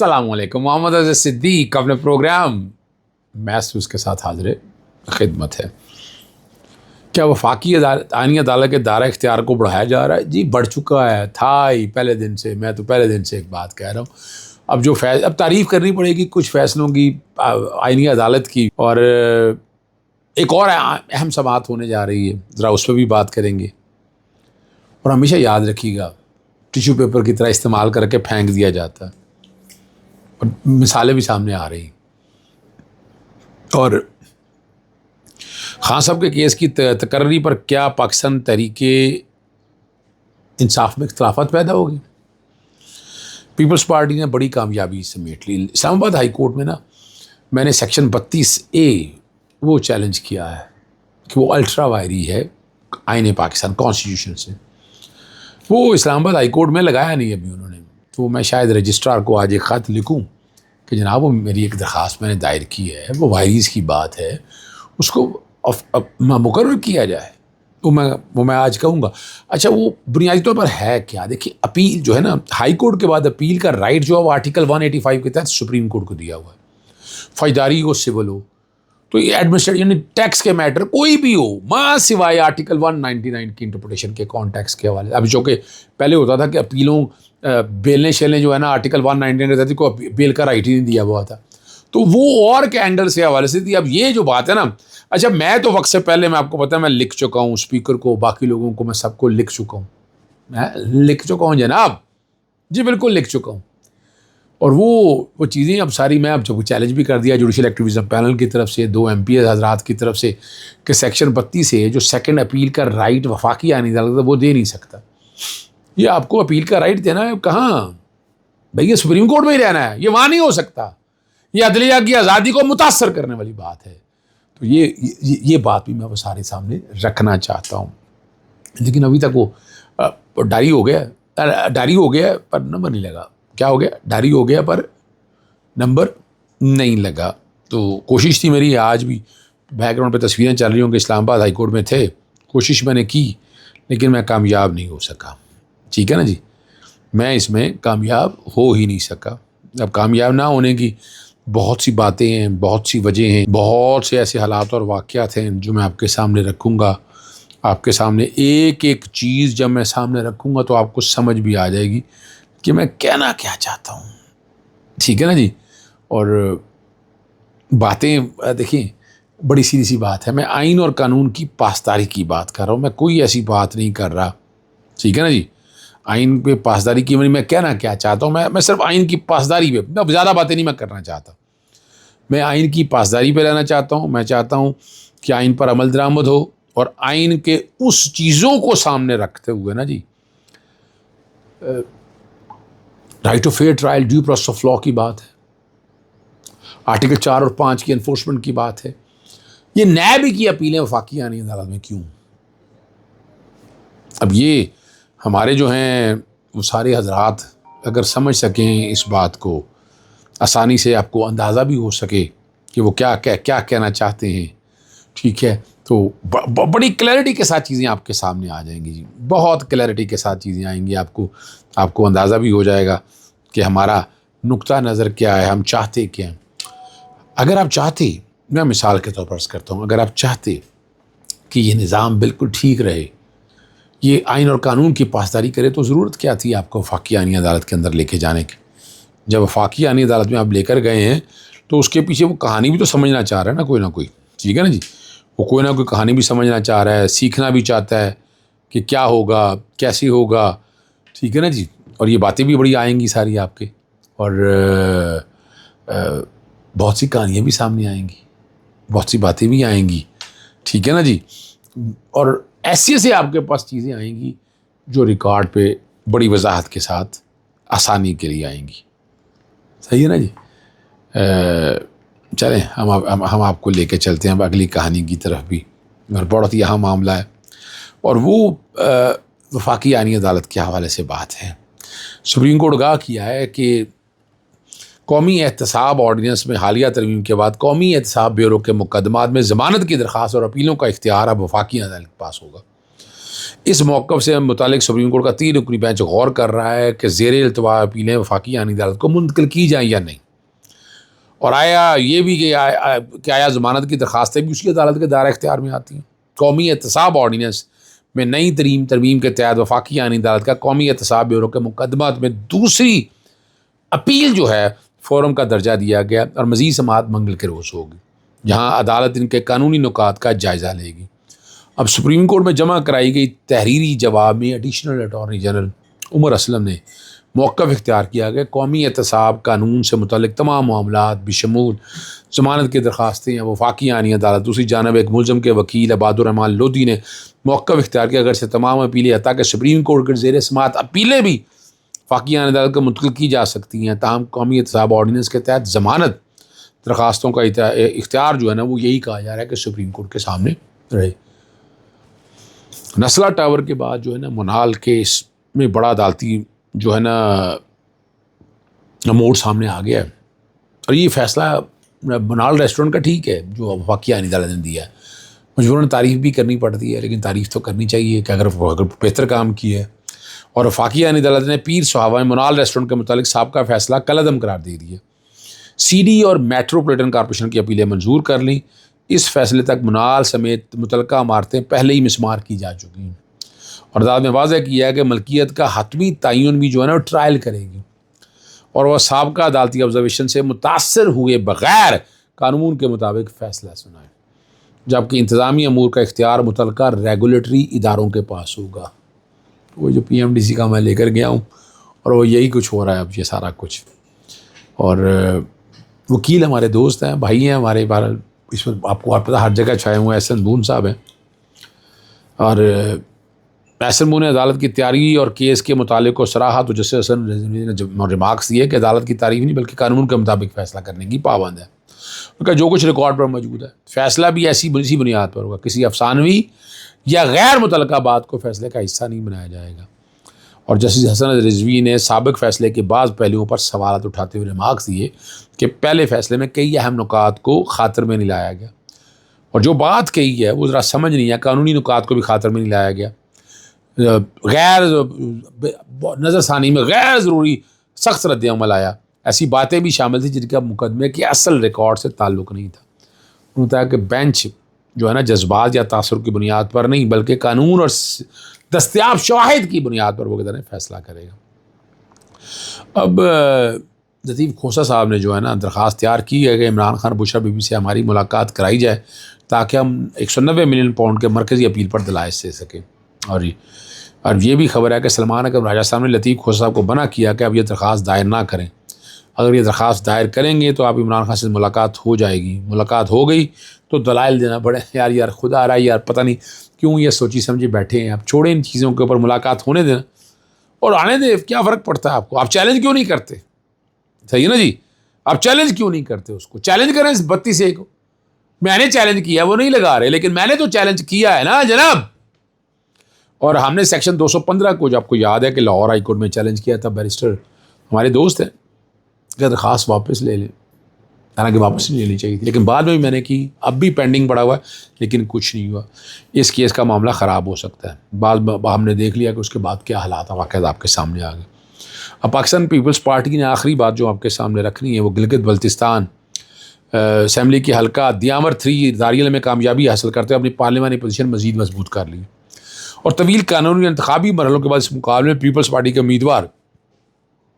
السلام علیکم. محمد عزیز صدیق اپنے پروگرام محسوس کے ساتھ حاضر خدمت ہے. کیا وفاقی آئینی عدالت کے دائرہ اختیار کو بڑھایا جا رہا ہے؟ جی بڑھ چکا ہے، تھا ہی پہلے دن سے. میں تو پہلے دن سے ایک بات کہہ رہا ہوں. اب اب تعریف کرنی پڑے گی کچھ فیصلوں کی آئینی عدالت کی، اور ایک اور اہم سماعت ہونے جا رہی ہے، ذرا اس پہ بھی بات کریں گے. اور ہمیشہ یاد رکھیے گا، ٹیشو پیپر کی طرح استعمال کر کے پھینک دیا جاتا ہے، اور مثالیں بھی سامنے آ رہی. اور خان صاحب کے کیس کی تکرری پر کیا پاکستان تحریک انصاف میں اختلافات پیدا ہوگی؟ پیپلز پارٹی نے بڑی کامیابی سمیٹ لی. اسلام آباد ہائی کورٹ میں میں نے سیکشن 32A وہ چیلنج کیا ہے کہ وہ الٹرا وائری ہے آئین پاکستان کانسٹیٹیوشن سے. وہ اسلام آباد ہائی کورٹ میں لگایا نہیں ابھی انہوں نے. تو میں شاید رجسٹرار کو آج ایک خط لکھوں کہ جناب وہ میری ایک درخواست میں نے دائر کی ہے، وہ وائریز کی بات ہے، اس کو مقرر کیا جائے. وہ میں آج کہوں گا. اچھا، وہ بنیادی طور پر ہے کیا؟ دیکھیے، اپیل جو ہے نا، ہائی کورٹ کے بعد اپیل کا رائٹ جو ہے وہ آرٹیکل 185 کے تحت سپریم کورٹ کو دیا ہوا ہے. فوجداری ہو، سول ہو، تو یہ ایڈمنسٹریٹ یعنی ٹیکس کے میٹر کوئی بھی ہو، ماں سوائے آرٹیکل 199 کی انٹرپریٹیشن کے کانٹیکس کے حوالے. اب جو کہ پہلے ہوتا تھا کہ اپیلوں بیلنے شیلنے جو ہے نا آرٹیکل 199 رہتی کو بیل کا رائٹ ہی نہیں دیا ہوا تھا، تو وہ اور کے اینگل سے حوالے سے تھی. اب یہ جو بات ہے نا، اچھا میں تو وقت سے پہلے میں آپ کو پتا ہے میں لکھ چکا ہوں اسپیکر کو، باقی لوگوں کو، میں سب کو لکھ چکا ہوں. میں لکھ چکا ہوں جناب، جی بالکل لکھ چکا ہوں. اور وہ چیزیں اب ساری میں اب جب چیلنج بھی کر دیا جوڈیشل ایکٹیویزم پینل کی طرف سے، 2 MPs حضرات کی طرف سے، کہ سیکشن 32 سے جو سیکنڈ اپیل کا رائٹ وفاقی آئینی عدالت وہ دے نہیں سکتا. یہ آپ کو اپیل کا رائٹ دینا ہے کہاں بھئی؟ یہ سپریم کورٹ میں ہی رہنا ہے، یہ وہاں نہیں ہو سکتا. یہ عدلیہ کی آزادی کو متاثر کرنے والی بات ہے. تو یہ بات بھی میں وہ سارے سامنے رکھنا چاہتا ہوں. لیکن ابھی تک وہ ڈاری ہو گیا پر نمبر نہیں لگا. کیا ہو گیا؟ ڈاری ہو گیا پر نمبر نہیں لگا. تو کوشش تھی میری، آج بھی بیک گراؤنڈ پہ تصویریں چل رہی ہوں کہ اسلام آباد ہائی کورٹ میں تھے، کوشش میں نے کی لیکن میں کامیاب نہیں ہو سکا. ٹھیک ہے نا جی، میں اس میں کامیاب ہو ہی نہیں سکا. اب کامیاب نہ ہونے کی بہت سی باتیں ہیں، بہت سی وجہ ہیں، بہت سے ایسے حالات اور واقعات ہیں جو میں آپ کے سامنے رکھوں گا. آپ کے سامنے ایک ایک چیز جب میں سامنے رکھوں گا تو آپ کو سمجھ بھی آ جائے گی کہ میں کہنا کیا چاہتا ہوں. ٹھیک ہے نا جی. اور باتیں دیکھیں، بڑی سیدھی سی بات ہے. میں آئین اور قانون کی پاسداری کی بات کر رہا ہوں، میں کوئی ایسی بات نہیں کر رہا. ٹھیک ہے نا جی. آئین پہ پاسداری کی میں کہنا کیا چاہتا ہوں، میں صرف آئین کی پاسداری پہ، زیادہ باتیں نہیں میں کرنا چاہتا. میں آئین کی پاسداری پہ رہنا چاہتا ہوں. میں چاہتا ہوں کہ آئین پر عمل درآمد ہو، اور آئین کے اس چیزوں کو سامنے رکھتے ہوئے نا جی، right of fair trial, due process of law کی بات ہے، آرٹیکل 4 اور 5 کی انفورسمنٹ کی بات ہے. یہ نیب کی اپیلیں وفاقی آئینی عدالت میں کیوں؟ اب یہ ہمارے جو ہیں وہ سارے حضرات اگر سمجھ سکیں اس بات کو، آسانی سے آپ کو اندازہ بھی ہو سکے کہ وہ کیا کہنا چاہتے ہیں. ٹھیک ہے، تو بڑی کلیئرٹی کے ساتھ چیزیں آپ کے سامنے آ جائیں گی جی. بہت کلیئرٹی کے ساتھ چیزیں آئیں گی. آپ کو اندازہ بھی ہو جائے گا کہ ہمارا نقطہ نظر کیا ہے، ہم چاہتے کیا ہیں. اگر آپ چاہتے، میں مثال کے طور پر عرض کرتا ہوں، اگر آپ چاہتے کہ یہ نظام بالکل ٹھیک رہے، یہ آئین اور قانون کی پاسداری کرے، تو ضرورت کیا تھی آپ کو وفاقی آئینی عدالت کے اندر لے کے جانے کی؟ جب وفاقی آئینی عدالت میں آپ لے کر گئے ہیں تو اس کے پیچھے وہ کہانی بھی تو سمجھنا چاہ رہا ہے نا کوئی نہ کوئی. ٹھیک ہے نا جی. وہ کوئی نہ کوئی کہانی بھی سمجھنا چاہ رہا ہے، سیکھنا بھی چاہتا ہے کہ کیا ہوگا، کیسے ہوگا. ٹھیک ہے نا جی. اور یہ باتیں بھی بڑی آئیں گی ساری آپ کے، اور بہت سی کہانیاں بھی سامنے آئیں گی، بہت سی باتیں بھی آئیں گی. ٹھیک ہے نا جی. اور ایسے آپ کے پاس چیزیں آئیں گی جو ریکارڈ پہ بڑی وضاحت کے ساتھ آسانی کے لیے آئیں گی. صحیح ہے نا جی. چلیں ہم آپ کو لے کے چلتے ہیں اب اگلی کہانی کی طرف بھی، اور بہت ہی اہم معاملہ ہے، اور وہ وفاقی آئینی عدالت کے حوالے سے بات ہے. سپریم کورٹ گواہ کیا ہے کہ قومی احتساب آرڈیننس میں حالیہ ترمیم کے بعد قومی احتساب بیورو کے مقدمات میں ضمانت کی درخواست اور اپیلوں کا اختیار اب وفاقی عدالت کے پاس ہوگا. اس موقف سے متعلق سپریم کورٹ کا 3 رکنی بینچ غور کر رہا ہے کہ زیر التوا اپیلیں وفاقی آئینی عدالت کو منتقل کی جائیں یا نہیں، اور آیا یہ بھی کہ آیا ضمانت کی درخواستیں بھی اسی عدالت کے دائرہ اختیار میں آتی ہیں۔ قومی احتساب آرڈیننس میں نئی ترمیم کے تحت وفاقی آئینی عدالت کا قومی احتساب بیورو کے مقدمات میں دوسری اپیل جو ہے فورم کا درجہ دیا گیا، اور مزید سماعت منگل کے روز ہوگی، جہاں عدالت ان کے قانونی نکات کا جائزہ لے گی۔ اب سپریم کورٹ میں جمع کرائی گئی تحریری جواب میں ایڈیشنل اٹارنی جنرل عمر اسلم نے موقف اختیار کیا کہ قومی احتساب قانون سے متعلق تمام معاملات بشمول ضمانت کی درخواستیں یا وفاقی آئینی عدالت۔ دوسری جانب ایک ملزم کے وکیل عباد الرحمان لودھی نے موقف اختیار کیا اگرچہ تمام اپیلیں حتیٰ کہ سپریم کورٹ کے زیر سماعت اپیلیں بھی وفاقی آئینی عدالت کو منتقل کی جا سکتی ہیں، تاہم قومی احتساب آرڈیننس کے تحت ضمانت درخواستوں کا اختیار جو ہے نا وہ یہی کہا جا رہا ہے کہ سپریم کورٹ کے سامنے رہے۔ نسلہ ٹاور کے بعد جو ہے نا منال کیس میں بڑا عدالتی جو ہے نا موڑ سامنے آ گیا ہے، اور یہ فیصلہ منال ریسٹورنٹ کا ٹھیک ہے جو وفاقی آئینی عدالت نے دیا ہے، مجبوراً تعریف بھی کرنی پڑتی ہے، لیکن تعریف تو کرنی چاہیے کہ اگر بہتر کام کیا ہے۔ اور وفاقی آئینی عدالت نے پیر صحابہ میں منال ریسٹورنٹ کے متعلق سابقہ فیصلہ کالعدم قرار دے دیا۔ سی ڈی اور میٹروپولیٹن کارپوریشن کی اپیلیں منظور کر لیں۔ اس فیصلے تک منال سمیت متعلقہ عمارتیں پہلے ہی مسمار کی جا چکی ہیں، اور عدالت نے واضح کیا ہے کہ ملکیت کا حتمی تعین بھی جو ہے نا وہ ٹرائل کرے گی، اور وہ سابقہ عدالتی آبزرویشن سے متاثر ہوئے بغیر قانون کے مطابق فیصلہ سنائے، جبکہ انتظامی امور کا اختیار متعلقہ ریگولیٹری اداروں کے پاس ہوگا۔ وہ جو پی ایم ڈی سی کا میں لے کر گیا ہوں، اور وہ یہی کچھ ہو رہا ہے اب یہ سارا کچھ۔ اور وکیل ہمارے دوست ہیں، بھائی ہیں ہمارے، بہرحال اس میں آپ کو پتہ ہر جگہ چھائے ہوئے احسن بون صاحب ہیں، اور احسن بون نے عدالت کی تیاری اور کیس کے متعلق کو صراحت و جسے حسن نے ریمارکس دیے کہ عدالت کی تعریف نہیں بلکہ قانون کے مطابق فیصلہ کرنے کی پابند ہے، ان کا جو کچھ ریکارڈ پر موجود ہے فیصلہ بھی ایسی بنیاد پر ہوگا، کسی افسانوی یا غیر متعلقہ بات کو فیصلے کا حصہ نہیں بنایا جائے گا۔ اور جسٹس حسن رضوی نے سابق فیصلے کے بعض پہلوؤں پر سوالات اٹھاتے ہوئے ریمارکس دیے کہ پہلے فیصلے میں کئی اہم نکات کو خاطر میں نہیں لایا گیا، اور جو بات کہی ہے وہ ذرا سمجھ نہیں ہے، قانونی نکات کو بھی خاطر میں نہیں لایا گیا، غیر نظر ثانی میں غیر ضروری سخت رد عمل آیا، ایسی باتیں بھی شامل تھیں جن کا مقدمے کے اصل ریکارڈ سے تعلق نہیں تھا۔ انہوں نے کہا کہ بینچ جو ہے نا جذبات یا تاثر کی بنیاد پر نہیں بلکہ قانون اور دستیاب شواہد کی بنیاد پر وہ کہتے فیصلہ کرے گا۔ اب لطیف کھوسہ صاحب نے جو ہے نا درخواست تیار کی ہے کہ عمران خان بشرا بی بی سے ہماری ملاقات کرائی جائے تاکہ ہم 190 ملین پاؤنڈ کے مرکزی اپیل پر دلائل دے سکیں، اور یہ بھی خبر ہے کہ سلمان اکرم راجہ صاحب نے لطیف کھوسہ صاحب کو منع کیا کہ اب یہ درخواست دائر نہ کریں، اگر یہ درخواست دائر کریں گے تو آپ عمران خان سے ملاقات ہو جائے گی، ملاقات ہو گئی تو دلائل دینا پڑے۔ یار خدا رہا یار پتہ نہیں کیوں یہ سوچی سمجھے بیٹھے ہیں، آپ چھوڑیں ان چیزوں کے اوپر، ملاقات ہونے دینا اور آنے دیں، کیا فرق پڑتا ہے آپ کو؟ آپ چیلنج کیوں نہیں کرتے؟ صحیح ہے نا جی، آپ چیلنج کیوں نہیں کرتے؟ اس کو چیلنج کریں اس 32A کو، میں نے چیلنج کیا، وہ نہیں لگا رہے، لیکن میں نے تو چیلنج کیا ہے نا جناب۔ اور ہم نے سیکشن 215 کو جو آپ کو یاد ہے کہ لاہور ہائی کورٹ میں چیلنج کیا تھا، بیرسٹر ہمارے دوست ہیں کہ درخواست واپس لے لیں، حالانکہ واپس نہیں لینی چاہیے تھی، لیکن بعد میں بھی میں نے کی، اب بھی پینڈنگ پڑا ہوا ہے لیکن کچھ نہیں ہوا۔ اس کیس کا معاملہ خراب ہو سکتا ہے، بعد ہم نے دیکھ لیا کہ اس کے بعد کیا حالات واقعات آپ کے سامنے آ گئے۔ اب پاکستان پیپلز پارٹی نے آخری بات جو آپ کے سامنے رکھنی ہے وہ گلگت بلتستان اسمبلی کی حلقہ دیامر 3 داریل میں کامیابی حاصل کرتے ہوئے اپنی پارلیمانی پوزیشن مزید مضبوط کر لی، اور طویل قانونی انتخابی مرحلوں کے بعد اس مقابلے میں پیپلز پارٹی کے امیدوار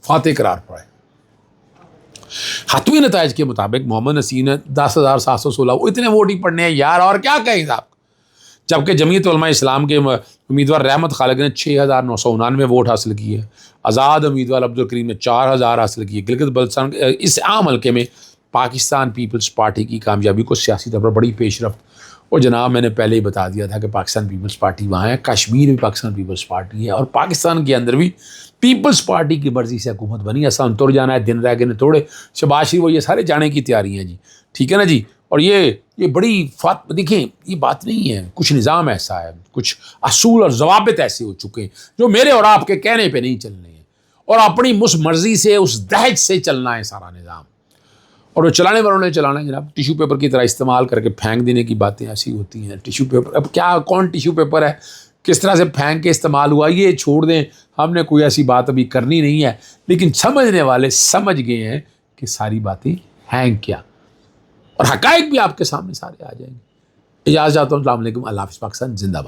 فاتح قرار پائے۔ حتمی نتائج کے مطابق محمد نسیم نے 10,716 وہ اتنے ووٹ ہی پڑنے ہیں یار، اور کیا کہیں صاحب، جبکہ جمعیت علماء اسلام کے امیدوار رحمت خالق نے 6,999 ووٹ حاصل کیے، آزاد امیدوار عبدالکریم نے 4,000 حاصل کیے۔ گلگت بلتستان اس عام حلقے میں پاکستان پیپلز پارٹی کی کامیابی کو سیاسی طور پر بڑی پیش رفت، اور جناب میں نے پہلے ہی بتا دیا تھا کہ پاکستان پیپلز پارٹی وہاں ہے، کشمیر میں پاکستان پیپلز پارٹی ہے، اور پاکستان کے اندر بھی پیپلز پارٹی کی مرضی سے حکومت بنی ہے، آسان تر جانا ہے، دن رہ گئے تھوڑے، شہباز شریف وہ یہ سارے جانے کی تیاری ہیں جی، ٹھیک ہے نا جی۔ اور یہ بڑی دیکھیں یہ بات نہیں ہے، کچھ نظام ایسا ہے، کچھ اصول اور ضوابط ایسے ہو چکے ہیں جو میرے اور آپ کے کہنے پہ نہیں چلنے ہیں، اور اپنی مرضی سے اس دہج سے چلنا ہے سارا نظام، اور وہ چلانے والوں نے چلانا ہے جناب۔ ٹیشو پیپر کی طرح استعمال کر کے پھینک دینے کی باتیں ایسی ہوتی ہیں، ٹیشو پیپر اب کیا کون ٹیشو پیپر ہے کس طرح سے پھینک کے استعمال ہوا یہ چھوڑ دیں، ہم نے کوئی ایسی بات ابھی کرنی نہیں ہے، لیکن سمجھنے والے سمجھ گئے ہیں کہ ساری باتیں ہیں کیا، اور حقائق بھی آپ کے سامنے سارے آ جائیں گے۔ اجازت چاہتا ہوں، السلام علیکم، اللہ حافظ، پاکستان زندہ باد۔